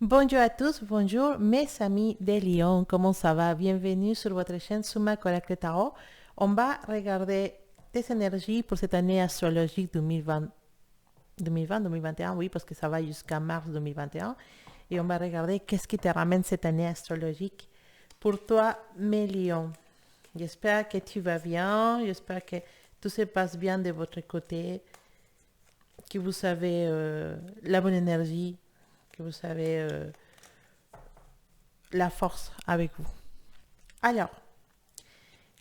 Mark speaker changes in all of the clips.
Speaker 1: Bonjour à tous, bonjour mes amis des Lyon, comment ça va? Bienvenue sur votre chaîne Suma Correcte Tarot. On va regarder tes énergies pour cette année astrologique 2020, 2020-2021, oui, parce que ça va jusqu'à mars 2021. Et on va regarder qu'est-ce qui te ramène cette année astrologique pour toi, mes Lions. J'espère que tu vas bien, j'espère que tout se passe bien de votre côté, que vous avez la bonne énergie, que vous avez la force avec vous. Alors,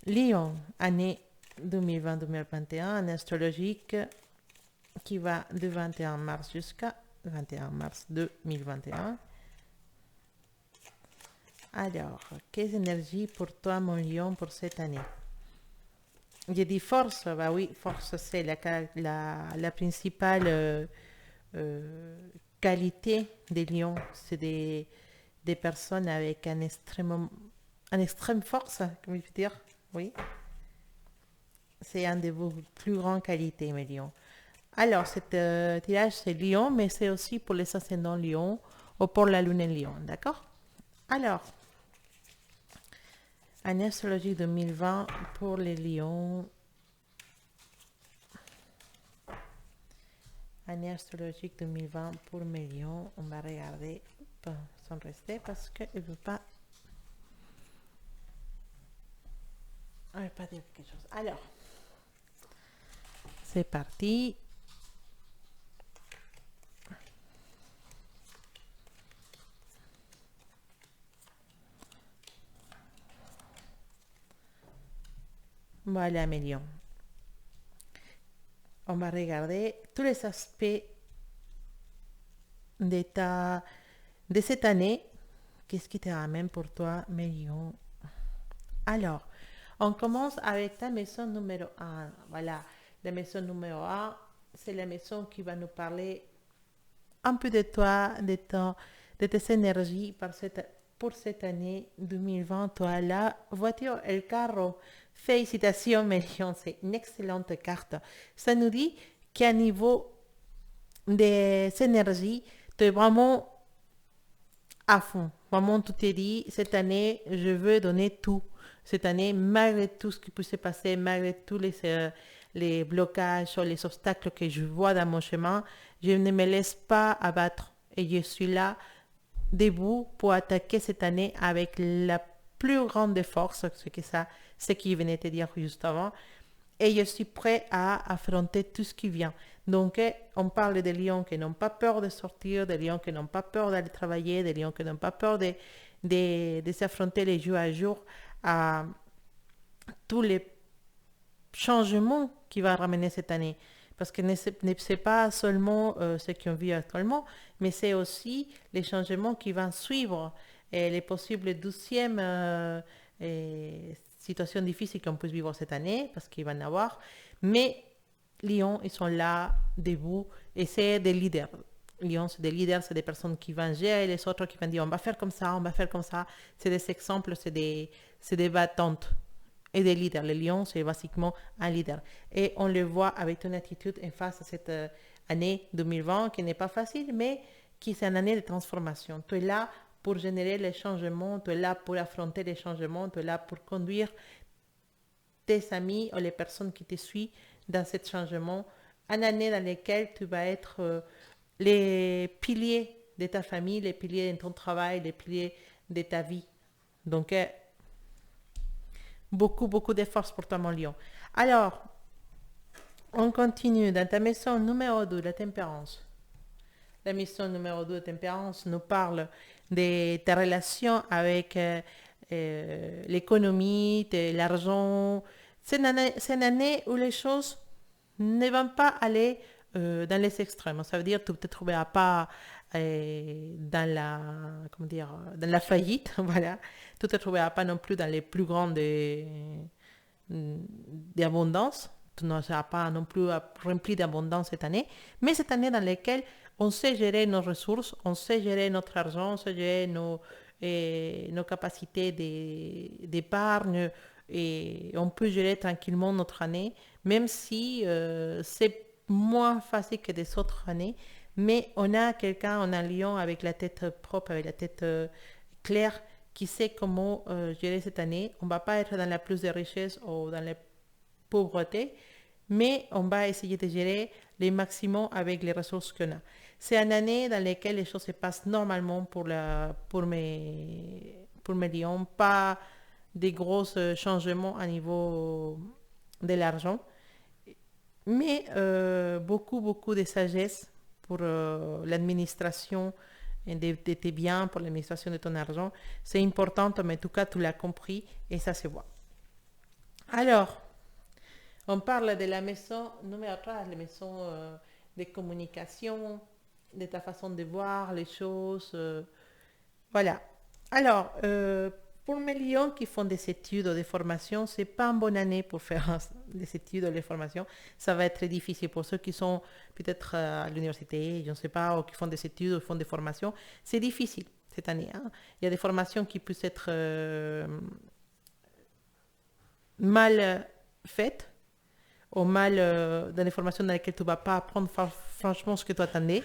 Speaker 1: Lion, année 2020-2021, année astrologique qui va du 21 mars jusqu'à 21 mars 2021. Alors, quelles énergies pour toi, mon lion, pour cette année? J'ai dit force, bah oui, force, c'est la principale qualité des lions. C'est des personnes avec un extrême force, comme je peux dire. Oui, c'est un de vos plus grandes qualités, mes lions. Alors, cet tirage, c'est lion, mais c'est aussi pour les ascendants lion ou pour la lune en lion, d'accord? Alors, année astrologique 2020 pour les lions. Année astrologique 2020 pour mes lions. On va regarder sans rester parce que je ne veux pas. Je ne vais pas dire quelque chose. Alors, c'est parti. Voilà, mes lions. On va regarder tous les aspects d'état de cette année. Qu'est-ce qui te ramène pour toi, mes lions? Alors, on commence avec ta maison numéro un. Voilà, la maison numéro un, c'est la maison qui va nous parler un peu de toi, de tes énergies pour cette année 2020. Toi, la voiture, el carro. Félicitations, Mélion, c'est une excellente carte. Ça nous dit qu'à niveau des énergies, tu es vraiment à fond. Vraiment, tout est dit. Cette année, je veux donner tout. Cette année, malgré tout ce qui peut se passer, malgré tous les blocages ou les obstacles que je vois dans mon chemin, je ne me laisse pas abattre. Et je suis là, debout, pour attaquer cette année avec la plus grande force, ce qui venait de dire juste avant. Et je suis prêt à affronter tout ce qui vient. Donc, on parle des lions qui n'ont pas peur de sortir, des lions qui n'ont pas peur d'aller travailler, des lions qui n'ont pas peur de s'affronter les jours à jour à tous les changements qui va ramener cette année. Parce que ce n'est pas seulement ce qu'on vit actuellement, mais c'est aussi les changements qui vont suivre et les possibles 12e situations difficiles qu'on peut vivre cette année, parce qu'il va en avoir. Mais Lyon, ils sont là, debout, et c'est des leaders. Lyon, c'est des leaders, c'est des personnes qui vont gérer les autres, qui vont dire on va faire comme ça, on va faire comme ça. C'est des exemples, c'est des battantes et des leaders. Le lion, c'est basiquement un leader. Et on le voit avec une attitude en face à cette année 2020 qui n'est pas facile, mais qui est une année de transformation. Tu es là pour générer les changements, tu es là pour affronter les changements, tu es là pour conduire tes amis ou les personnes qui te suivent dans ce changement. Une année dans laquelle tu vas être les piliers de ta famille, les piliers de ton travail, les piliers de ta vie. Donc, beaucoup, beaucoup de force pour toi, mon lion. Alors, on continue dans ta maison numéro 2, la tempérance. La maison numéro 2, la tempérance, nous parle de ta relation avec l'économie, de l'argent. C'est une année où les choses ne vont pas aller dans les extrêmes. Ça veut dire que tu ne te trouveras pas dans la, comment dire, dans la faillite, voilà. Tu ne te trouveras pas non plus dans les plus grandes d'abondance. Tu ne seras pas non plus rempli d'abondance cette année, mais cette année dans laquelle on sait gérer nos ressources, on sait gérer notre argent, on sait gérer nos capacités d'épargne et on peut gérer tranquillement notre année, même si c'est moins facile que des autres années. Mais on a quelqu'un, on a un lion avec la tête propre, avec la tête claire, qui sait comment gérer cette année. On ne va pas être dans la plus de richesse ou dans la pauvreté, mais on va essayer de gérer les maximums avec les ressources qu'on a. C'est une année dans laquelle les choses se passent normalement pour mes lions, pas des gros changements à niveau de l'argent, mais beaucoup de sagesse pour l'administration de tes biens, pour l'administration de ton argent. C'est important, mais en tout cas, tu l'as compris et ça se voit. Alors, on parle de la maison numéro 3, la maison de communication, de ta façon de voir les choses. Voilà. Alors, pour mes lions qui font des études ou des formations, c'est pas une bonne année pour faire des études ou des formations. Ça va être très difficile pour ceux qui sont peut-être à l'université, je ne sais pas, ou qui font des études ou font des formations. C'est difficile cette année, hein. Il y a des formations qui peuvent être mal faites ou mal dans les formations dans lesquelles tu ne vas pas apprendre franchement ce que tu attendais.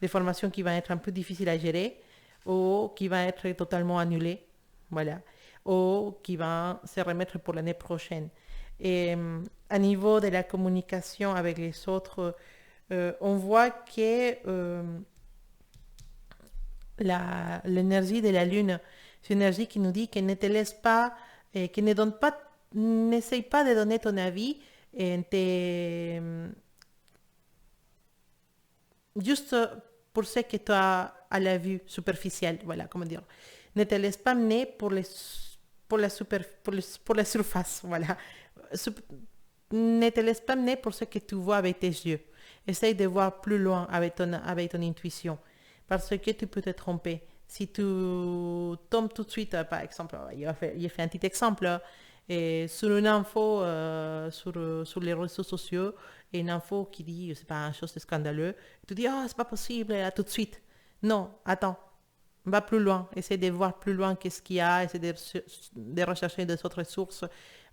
Speaker 1: Des formations qui vont être un peu difficiles à gérer ou qui vont être totalement annulées, voilà, ou qui vont se remettre pour l'année prochaine. Et à niveau de la communication avec les autres, on voit que l'énergie de la Lune, c'est une énergie qui nous dit qu'elle ne te laisse pas, qu'elle ne donne pas, n'essaye pas de donner ton avis, et juste pour ce que tu as à la vue superficielle, voilà, comment dire. Ne te laisse pas mener pour la surface, voilà. Ne te laisse pas mener pour ce que tu vois avec tes yeux. Essaye de voir plus loin avec ton intuition, parce que tu peux te tromper. Si tu tombes tout de suite, par exemple, il a fait un petit exemple, et sur une info sur les réseaux sociaux, et une info qui dit, c'est pas une chose de scandaleux, tu dis, oh, c'est pas possible, là, tout de suite. Non, attends, va plus loin, essaie de voir plus loin qu'est-ce qu'il y a, essaie de rechercher des autres sources.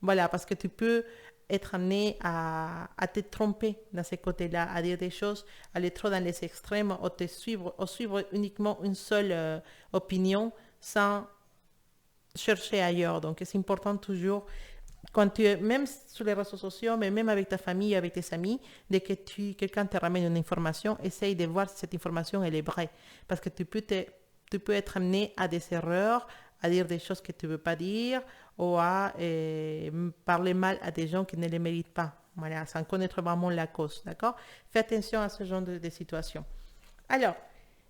Speaker 1: Voilà, parce que tu peux être amené à te tromper dans ces côtés-là, à dire des choses, aller trop dans les extrêmes, ou suivre uniquement une seule opinion sans chercher ailleurs. Donc, c'est important toujours, quand tu es, même sur les réseaux sociaux, mais même avec ta famille, avec tes amis, dès que quelqu'un te ramène une information, essaye de voir si cette information elle est vraie. Parce que tu peux être amené à des erreurs, à dire des choses que tu ne veux pas dire, ou à parler mal à des gens qui ne les méritent pas. Voilà, sans connaître vraiment la cause, d'accord? Fais attention à ce genre de situation. Alors,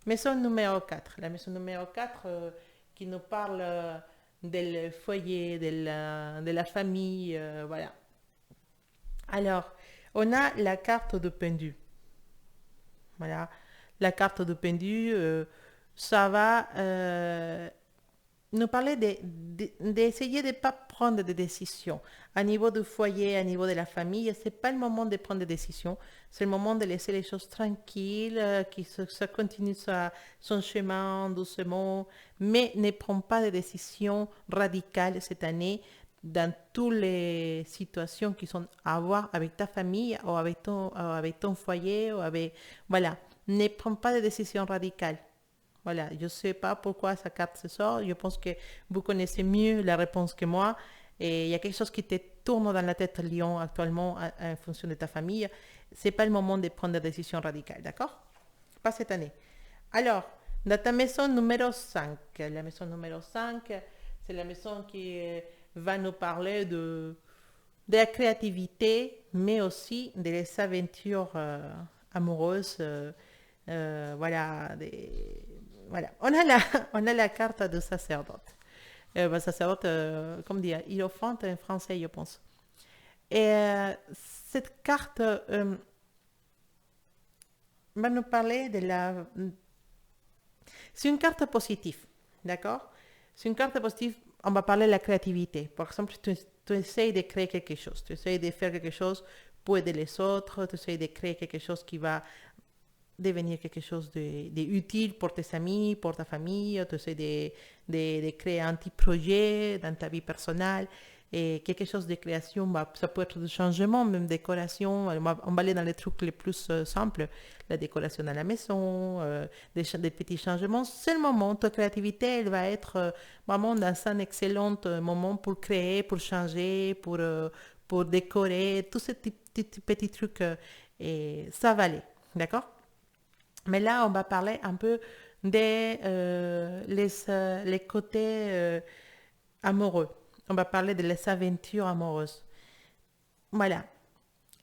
Speaker 1: maison numéro 4. La maison numéro 4 qui nous parle del foyer, de la famille, voilà. Alors, on a la carte de pendu. Voilà, la carte de pendu, ça va nous parler d'essayer de ne pas prendre de décisions. À niveau du foyer, à niveau de la famille, ce n'est pas le moment de prendre des décisions. C'est le moment de laisser les choses tranquilles, ça continue son chemin doucement, mais ne prends pas de décisions radicales cette année dans toutes les situations qui sont à voir avec ta famille ou avec ton foyer. Voilà, ne prends pas de décisions radicales. Voilà, je ne sais pas pourquoi sa carte se sort. Je pense que vous connaissez mieux la réponse que moi. Et il y a quelque chose qui te tourne dans la tête, Lyon, actuellement, en fonction de ta famille. Ce n'est pas le moment de prendre des décisions radicales, d'accord? Pas cette année. Alors, dans ta maison numéro 5, la maison numéro 5, c'est la maison qui va nous parler de la créativité, mais aussi des aventures amoureuses. Voilà, voilà. On a la carte de sacerdote. Sacerdote, comme dire, hiérophante en français, je pense. Et cette carte va nous parler de la... C'est une carte positive, d'accord? C'est une carte positive, on va parler de la créativité. Par exemple, tu essayes de créer quelque chose, tu essayes de faire quelque chose pour aider les autres, tu essayes de créer quelque chose qui va devenir quelque chose d'utile pour tes amis, pour ta famille, tu essaies de créer un petit projet dans ta vie personnelle. Et quelque chose de création, bah, ça peut être de changement, même décoration. On va aller dans les trucs les plus simples, la décoration à la maison, des petits changements. C'est le moment, ta créativité, elle va être vraiment dans un excellent moment pour créer, pour changer, pour décorer, tous ces petits trucs. Et ça va aller, d'accord? Mais là, on va parler un peu des les côtés amoureux. On va parler de les aventures amoureuses. Voilà.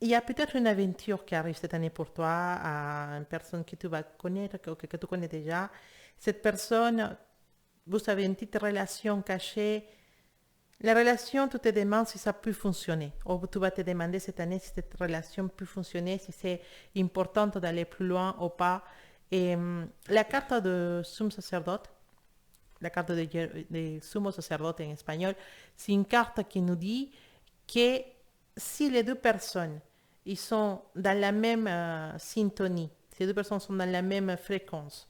Speaker 1: Il y a peut-être une aventure qui arrive cette année pour toi, à une personne que tu vas connaître, que tu connais déjà. Cette personne, vous avez une petite relation cachée. La relation, tu te demandes si ça peut fonctionner. Ou tu vas te demander cette année si cette relation peut fonctionner, si c'est important d'aller plus loin ou pas. Et la carte de Sumo Sacerdote, la carte de Sumo Sacerdote en espagnol, c'est une carte qui nous dit que si les deux personnes ils sont dans la même syntonie, si les deux personnes sont dans la même fréquence,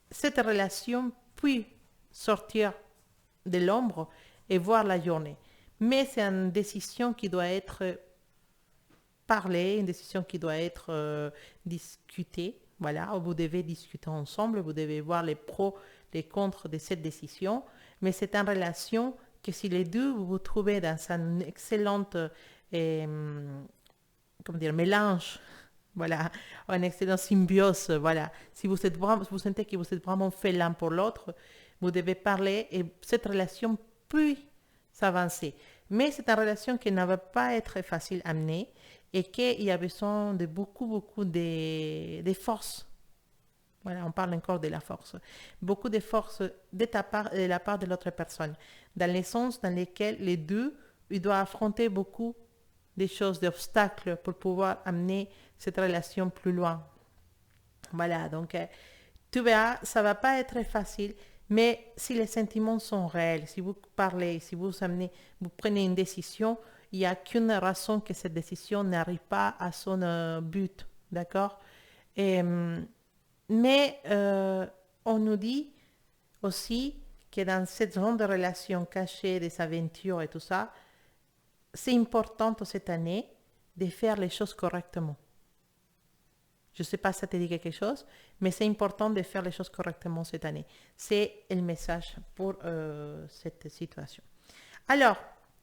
Speaker 1: cette relation peut sortir de l'ombre et voir la journée. Mais c'est une décision qui doit être parlée, une décision qui doit être discutée. Voilà, vous devez discuter ensemble, vous devez voir les pros, les contre de cette décision. Mais c'est une relation que si les deux vous vous trouvez dans un excellent comment dire, mélange, voilà, une excellente symbiose, voilà. Si vous êtes vraiment, vous sentez que vous êtes vraiment fait l'un pour l'autre, vous devez parler et cette relation peut s'avancer. Mais c'est une relation qui ne va pas être facile à mener et qu'il y a besoin de beaucoup de force. Voilà, on parle encore de la force. Beaucoup de force de ta part et de la part de l'autre personne, dans les sens dans lesquels les deux, ils doivent affronter beaucoup des choses, des obstacles pour pouvoir amener cette relation plus loin. Voilà, donc tu verras, ça va pas être facile, mais si les sentiments sont réels, si vous parlez, si vous amenez, vous prenez une décision, il n'y a qu'une raison que cette décision n'arrive pas à son but, d'accord? Et, mais on nous dit aussi que dans cette grande relation cachée des aventures et tout ça, c'est important cette année de faire les choses correctement. Je ne sais pas si ça te dit quelque chose, mais c'est important de faire les choses correctement cette année. C'est le message pour cette situation. Alors,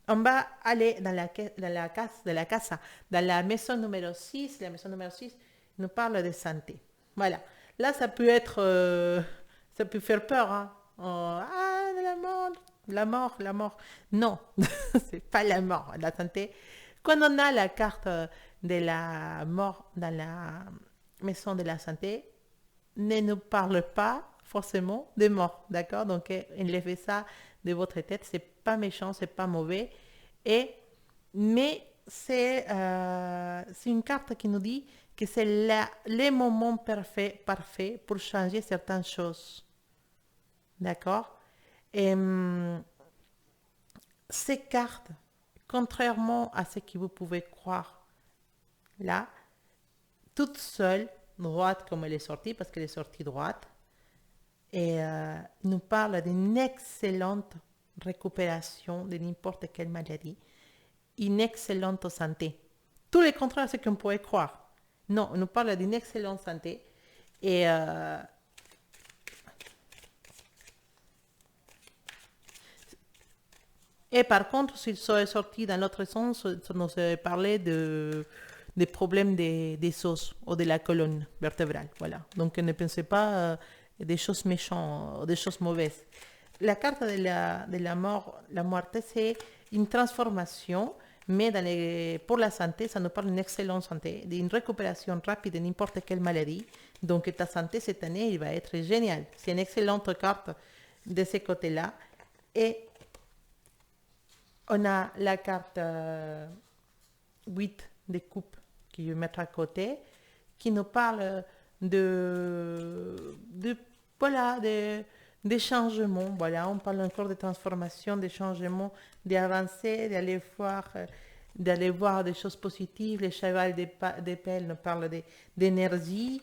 Speaker 1: on va aller dans la casa, dans la maison numéro 6. La maison numéro 6 nous parle de santé. Voilà. Là, ça peut être, ça peut faire peur. Hein. Oh, ah, de la mort, la mort. Non, c'est pas la mort. La santé. Quand on a la carte de la mort dans la maison de la santé, ne nous parle pas forcément de mort, d'accord? Donc, enlevez ça de votre tête, c'est pas méchant, c'est pas mauvais. Et, mais c'est une carte qui nous dit que c'est le moment parfait pour changer certaines choses, d'accord? Et ces cartes, contrairement à ce que vous pouvez croire, là, toute seule, droite comme elle est sortie, parce qu'elle est sortie droite, et nous parle d'une excellente récupération de n'importe quelle maladie, une excellente santé. Tout le contraire de ce qu'on pourrait croire. Non, on nous parle d'une excellente santé. Et par contre, s'il serait sorti dans l'autre sens, ça nous parlait des problèmes des os ou de la colonne vertébrale. Voilà. Donc ne pensez pas des choses méchantes, des choses mauvaises. La carte de la mort, la muerte, c'est une transformation, mais pour la santé, ça nous parle d'une excellente santé, d'une récupération rapide de n'importe quelle maladie. Donc ta santé cette année, il va être génial. C'est une excellente carte de ce côté-là. Et on a la carte 8 de coupe que je vais mettre à côté, qui nous parle voilà, des changements. Voilà, on parle encore de transformation, des changements, d'avancer, d'aller voir des choses positives. Le cheval d'épée nous parle d'énergie.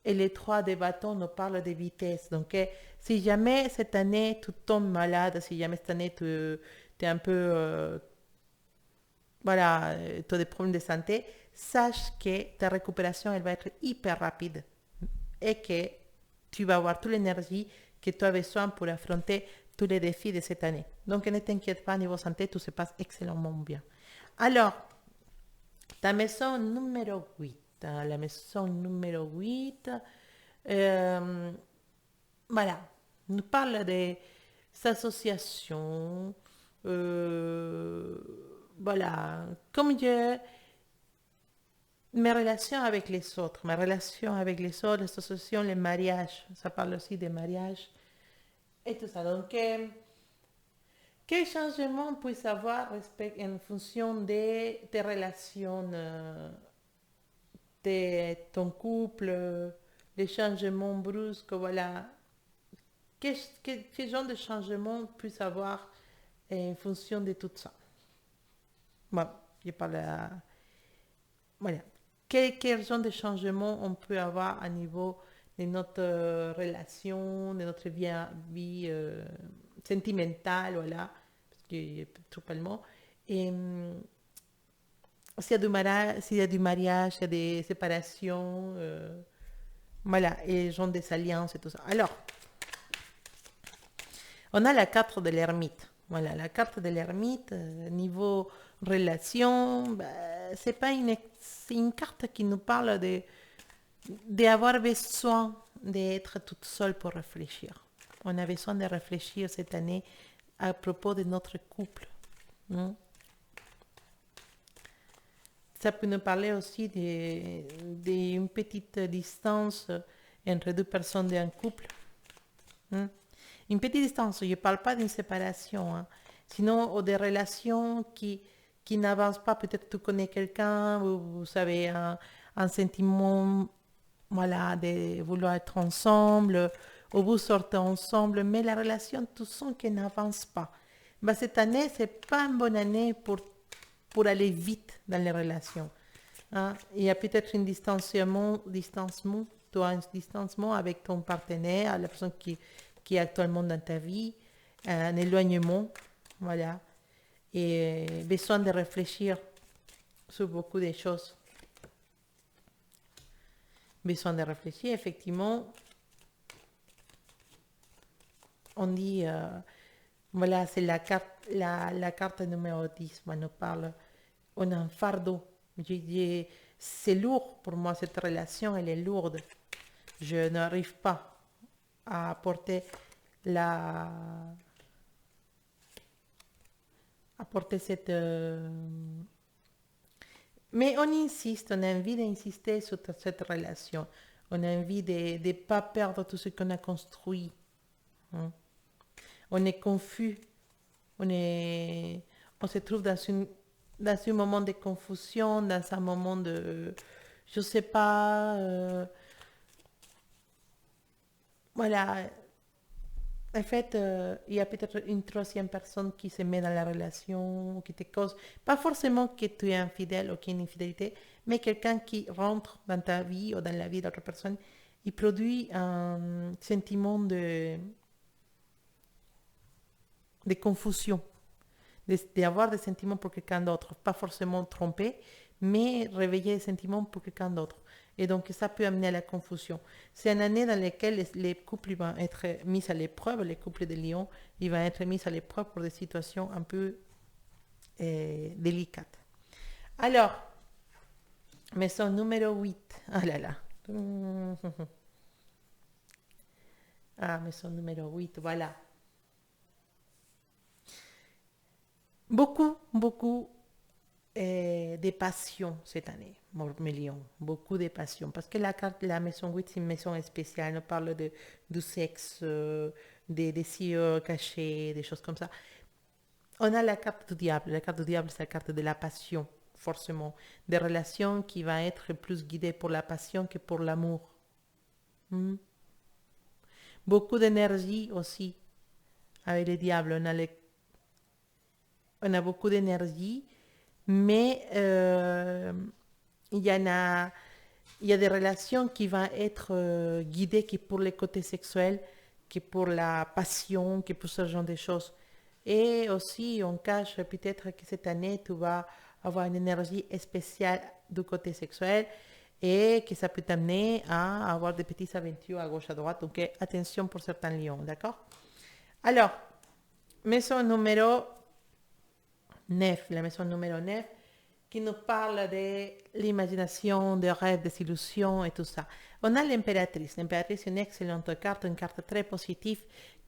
Speaker 1: Et les 3 des bâtons nous parlent de vitesse. Donc, si jamais cette année tu tombes malade, si jamais cette année tu es un peu, voilà, tu as des problèmes de santé, sache que ta récupération, elle va être hyper rapide et que tu vas avoir toute l'énergie que tu as besoin pour affronter tous les défis de cette année. Donc ne t'inquiète pas, niveau santé, tout se passe excellemment bien. Alors, ta maison numéro 8. La maison numéro 8, euh, voilà, nous parle des associations. euh, voilà, comme je, mes relations avec les autres, mes relations avec les autres, les associations, les mariages, ça parle aussi des mariages et tout ça. Donc, quel changement puis avoir en fonction de tes relations, de ton couple, les changements brusques, voilà. Quel genre de changement puis avoir en fonction de tout ça? Bon, je parle à, voilà. Quel genre de changement on peut avoir à niveau de notre relation, de notre vie sentimentale, voilà, parce qu'il y a trop allemand. Et s'il y a du mariage, s'il y a des séparations, voilà, et genre des alliances et tout ça. Alors, on a la carte de l'ermite. Voilà, la carte de l'ermite, niveau relation, bah, c'est une carte qui nous parle d'avoir besoin d'être toute seule pour réfléchir. On a besoin de réfléchir cette année à propos de notre couple. Hein. Ça peut nous parler aussi d'une petite distance entre deux personnes d'un couple. Hein. Une petite distance, je ne parle pas d'une séparation, hein, sinon des relations qui n'avancent pas. Peut-être tu connais quelqu'un, vous avez un sentiment voilà, de vouloir être ensemble, ou vous sortez ensemble, mais la relation, tu sens qu'elle n'avance pas. Ben, cette année, ce n'est pas une bonne année pour aller vite dans les relations. Hein. Il y a peut-être un tu as un distancement avec ton partenaire, la personne qui est actuellement dans ta vie, un éloignement, voilà, et besoin de réfléchir sur beaucoup de choses. Besoin de réfléchir, effectivement, on dit, voilà, c'est la carte numéro 10, on nous parle, on a un fardeau. C'est lourd pour moi, cette relation, elle est lourde. Je n'arrive pas à porter la apporter cette mais on insiste, on a envie d'insister sur cette relation, on a envie de ne pas perdre tout ce qu'on a construit, hein. On est confus, on se trouve dans un moment de confusion, dans un moment de je sais pas, voilà. En fait, il y a peut-être une troisième personne qui se met dans la relation, qui te cause, pas forcément que tu es infidèle ou qu'il y a une infidélité, mais quelqu'un qui rentre dans ta vie ou dans la vie d'autre personne, il produit un sentiment de confusion, d'avoir des sentiments pour quelqu'un d'autre, pas forcément trompé, mais réveiller des sentiments pour quelqu'un d'autre. Et donc, ça peut amener à la confusion. C'est une année dans laquelle les couples vont être mis à l'épreuve, les couples de Lion, ils vont être mis à l'épreuve pour des situations un peu délicates. Alors, maison numéro 8. Ah là là. Ah, maison numéro 8, voilà. Beaucoup de passion cette année, Mormelion. Beaucoup de passion. Parce que la maison 8, c'est une maison spéciale. On parle du sexe, des désirs cachés, des choses comme ça. On a la carte du diable. La carte du diable, c'est la carte de la passion, forcément. Des relations qui vont être plus guidées pour la passion que pour l'amour. Hmm. Beaucoup d'énergie aussi avec le diable. On a beaucoup d'énergie, mais il y a des relations qui vont être guidées que pour les côtés sexuels, que pour la passion, que pour ce genre de choses. Et aussi, on cache peut-être que cette année, tu vas avoir une énergie spéciale du côté sexuel et que ça peut t'amener à avoir des petites aventures à gauche, à droite. Donc, attention pour certains lions, d'accord? Alors, maison numéro 9, la maison numéro 9, qui nous parle de l'imagination, des rêves, des illusions et tout ça. On a l'impératrice. L'impératrice est une carte très positive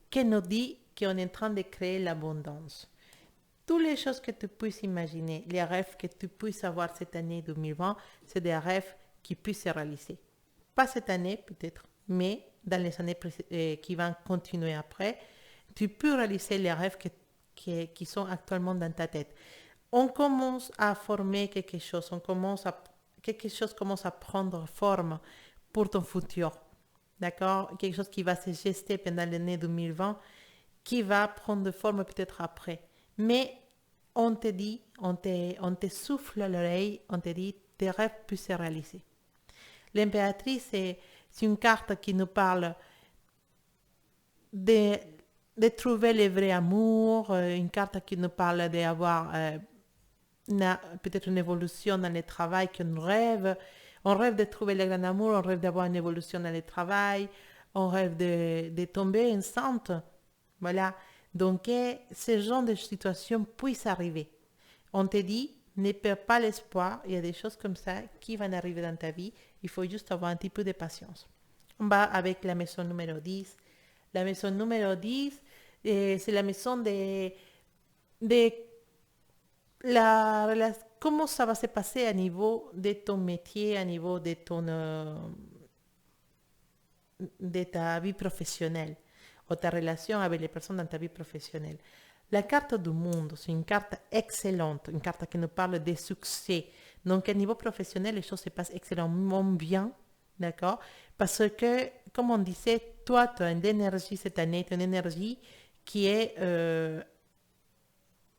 Speaker 1: qui nous dit qu'on est en train de créer l'abondance. Toutes les choses que tu puisses imaginer, les rêves que tu puisses avoir cette année 2020, c'est des rêves qui puissent se réaliser. Pas cette année peut-être, mais dans les années qui vont continuer après, tu peux réaliser les rêves qui sont actuellement dans ta tête. On commence à former quelque chose, quelque chose commence à prendre forme pour ton futur. D'accord? Quelque chose qui va se gester pendant l'année 2020, qui va prendre forme peut-être après. Mais on te dit, on te souffle à l'oreille, on te dit, tes rêves peuvent se réaliser. L'impératrice, c'est une carte qui nous parle de, de trouver le vrai amour, une carte qui nous parle d'avoir peut-être une évolution dans le travail qu'on rêve. On rêve de trouver le grand amour, on rêve d'avoir une évolution dans le travail, on rêve de tomber enceinte. Voilà. Donc, ce genre de situation puisse arriver. On te dit, ne perds pas l'espoir, il y a des choses comme ça qui vont arriver dans ta vie, il faut juste avoir un petit peu de patience. On va avec la maison numéro 10. La maison numéro 10, c'est la maison de comment ça va se passer à niveau de ton métier, à niveau de ta vie professionnelle ou ta relation avec les personnes dans ta vie professionnelle. La carte du monde, c'est une carte excellente, une carte qui nous parle des succès. Donc, à niveau professionnel, les choses se passent excellemment bien, d'accord? Parce que, comme on disait, toi, tu as une énergie cette année, tu as une énergie qui est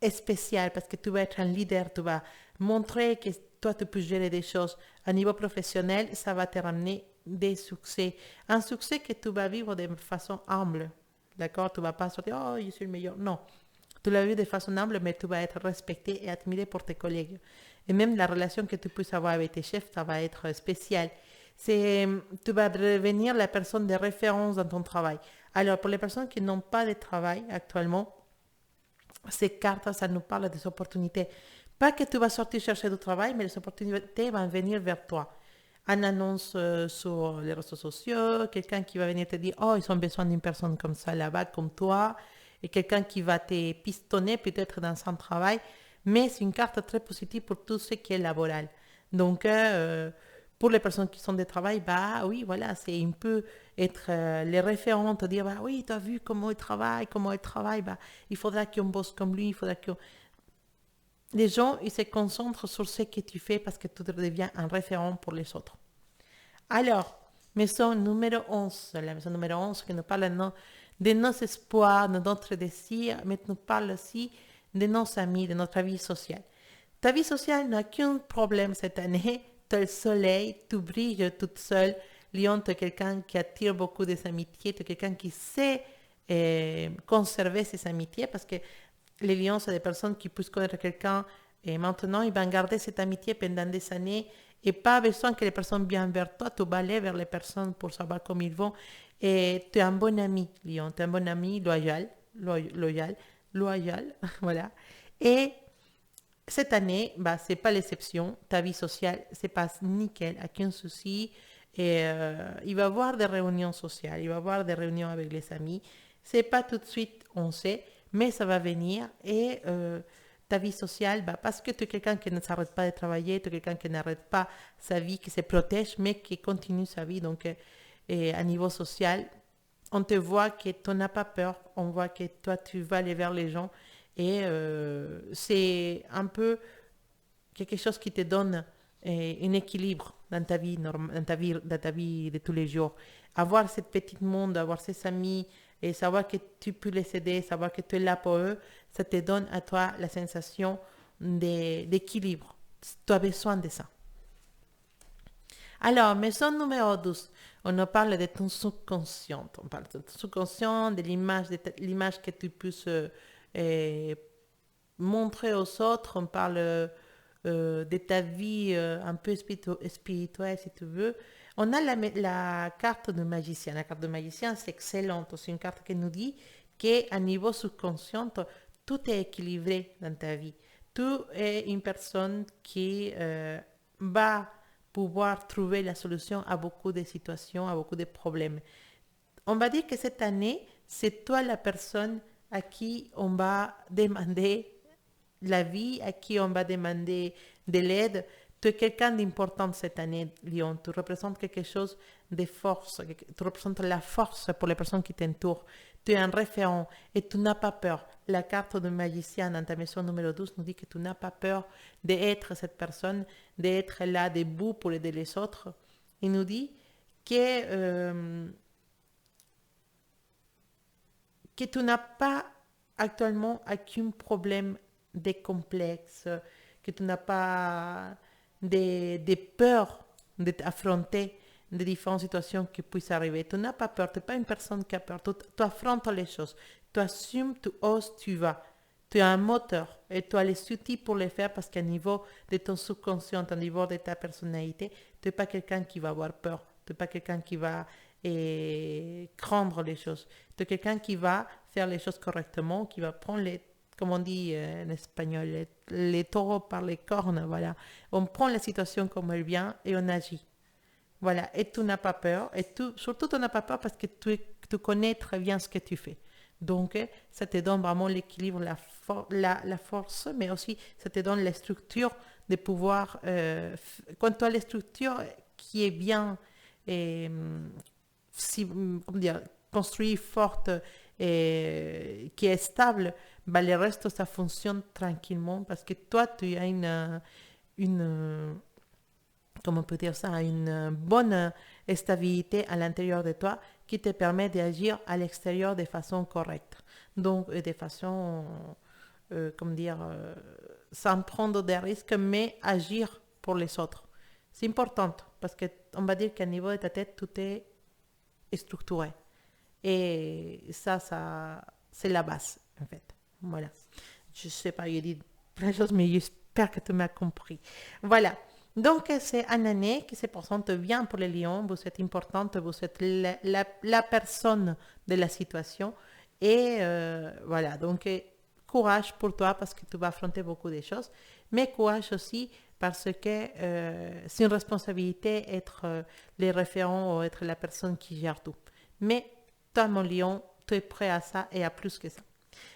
Speaker 1: spéciale parce que tu vas être un leader, tu vas montrer que toi, tu peux gérer des choses. À niveau professionnel, ça va te ramener des succès. Un succès que tu vas vivre de façon humble. D'accord? Tu ne vas pas sortir, oh, je suis le meilleur. Non. Tu l'as vu de façon humble, mais tu vas être respecté et admiré pour tes collègues. Et même la relation que tu puisses avoir avec tes chefs, ça va être spécial. Tu vas devenir la personne de référence dans ton travail. Alors, pour les personnes qui n'ont pas de travail actuellement, ces cartes, ça nous parle des opportunités. Pas que tu vas sortir chercher du travail, mais les opportunités vont venir vers toi. Une annonce sur les réseaux sociaux, quelqu'un qui va venir te dire, oh, ils ont besoin d'une personne comme ça là-bas, comme toi, et quelqu'un qui va te pistonner peut-être dans son travail, mais c'est une carte très positive pour tout ce qui est laboral. Donc, pour les personnes qui sont de travail, bah oui, voilà, c'est un peu être les référents, te dire, bah oui, tu as vu comment il travaille, bah il faudra qu'on bosse comme lui, il faudra que... Les gens, ils se concentrent sur ce que tu fais parce que tu deviens un référent pour les autres. Alors, maison numéro 11, la maison numéro 11 qui nous parle de nos espoirs, de notre désir, mais nous parle aussi de nos amis, de notre vie sociale. Ta vie sociale n'a qu'un problème cette année, tu as le soleil, tu brilles toute seule. Lyon, tu es quelqu'un qui attire beaucoup des amitiés, tu es quelqu'un qui sait conserver ses amitiés parce que les lions, c'est des personnes qui puissent connaître quelqu'un et maintenant ils vont garder cette amitié pendant des années et pas besoin que les personnes viennent vers toi, tu vas aller vers les personnes pour savoir comment ils vont. Et tu es un bon ami, Lion, tu es un bon ami loyal, voilà. Et cette année, bah, c'est pas l'exception. Ta vie sociale se passe nickel, aucun souci. Et il va y avoir des réunions sociales, il va y avoir des réunions avec les amis. C'est pas tout de suite, on sait, mais ça va venir. Et ta vie sociale, bah, parce que tu es quelqu'un qui ne s'arrête pas de travailler, tu es quelqu'un qui n'arrête pas sa vie, qui se protège, mais qui continue sa vie. Donc, à niveau social, on te voit que tu n'as pas peur, on voit que toi, tu vas aller vers les gens. Et c'est un peu quelque chose qui te donne un équilibre dans ta vie, dans ta vie de tous les jours. Avoir cette petite monde, avoir ses amis et savoir que tu peux les aider, savoir que tu es là pour eux, ça te donne à toi la sensation d'équilibre. Tu as besoin de ça. Alors, maison numéro 12, on en parle de ton subconscient. On parle de ton subconscient, de l'image que tu puisses et montrer aux autres, on parle de ta vie un peu spirituelle si tu veux. On a la carte de magicien. La carte de magicien, c'est excellente. C'est une carte qui nous dit qu'à niveau subconscient, tout est équilibré dans ta vie. Tu es une personne qui va pouvoir trouver la solution à beaucoup de situations, à beaucoup de problèmes. On va dire que cette année, c'est toi la personne à qui on va demander la vie, à qui on va demander de l'aide. Tu es quelqu'un d'important cette année, Lyon. Tu représentes quelque chose de force. Tu représentes la force pour les personnes qui t'entourent. Tu es un référent et tu n'as pas peur. La carte de magicien dans ta maison numéro 12 nous dit que tu n'as pas peur d'être cette personne, d'être là debout pour aider les autres. Il nous dit que tu n'as pas actuellement aucun problème de complexe, que tu n'as pas de peur d'affronter des différentes situations qui puissent arriver. Tu n'as pas peur, tu n'es pas une personne qui a peur. Tu affrontes les choses, tu assumes, tu oses, tu vas. Tu as un moteur et tu as les outils pour le faire parce qu'à niveau de ton subconscient, au niveau de ta personnalité, tu n'es pas quelqu'un qui va avoir peur. Tu n'es pas quelqu'un qui va craindre les choses. Tu es quelqu'un qui va faire les choses correctement, qui va prendre les, comme on dit en espagnol, les taureaux par les cornes. Voilà. On prend la situation comme elle vient et on agit. Voilà. Et tu n'as pas peur. Et surtout, tu n'as pas peur parce que tu connais très bien ce que tu fais. Donc, ça te donne vraiment l'équilibre, la force, mais aussi ça te donne la structure de pouvoir, quand tu as la structure qui est bien, comment dire, construite, forte, et qui est stable, bah, le reste, ça fonctionne tranquillement parce que toi, tu as comment on peut dire ça, une bonne stabilité à l'intérieur de toi qui te permet d'agir à l'extérieur de façon correcte. Donc, de façon, comment dire, sans prendre des risques, mais agir pour les autres. C'est important parce qu'on va dire qu'à niveau de ta tête, tout est structuré. Et ça c'est la base, en fait. Voilà. Je ne sais pas, il dit plein de choses, mais j'espère que tu m'as compris. Voilà. Donc, c'est une année qui se présente bien pour les lions. Vous êtes importante, vous êtes la personne de la situation. Et voilà, donc courage pour toi parce que tu vas affronter beaucoup de choses. Mais courage aussi parce que c'est une responsabilité être les référents ou être la personne qui gère tout. Mais toi, mon lion, tu es prêt à ça et à plus que ça.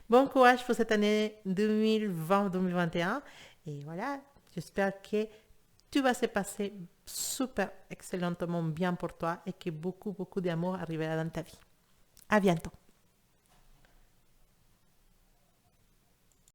Speaker 1: Bon courage pour cette année 2020-2021. Et voilà, j'espère que tout va se passer super excellemment bien pour toi et que beaucoup, beaucoup d'amour arrivera dans ta vie. À bientôt.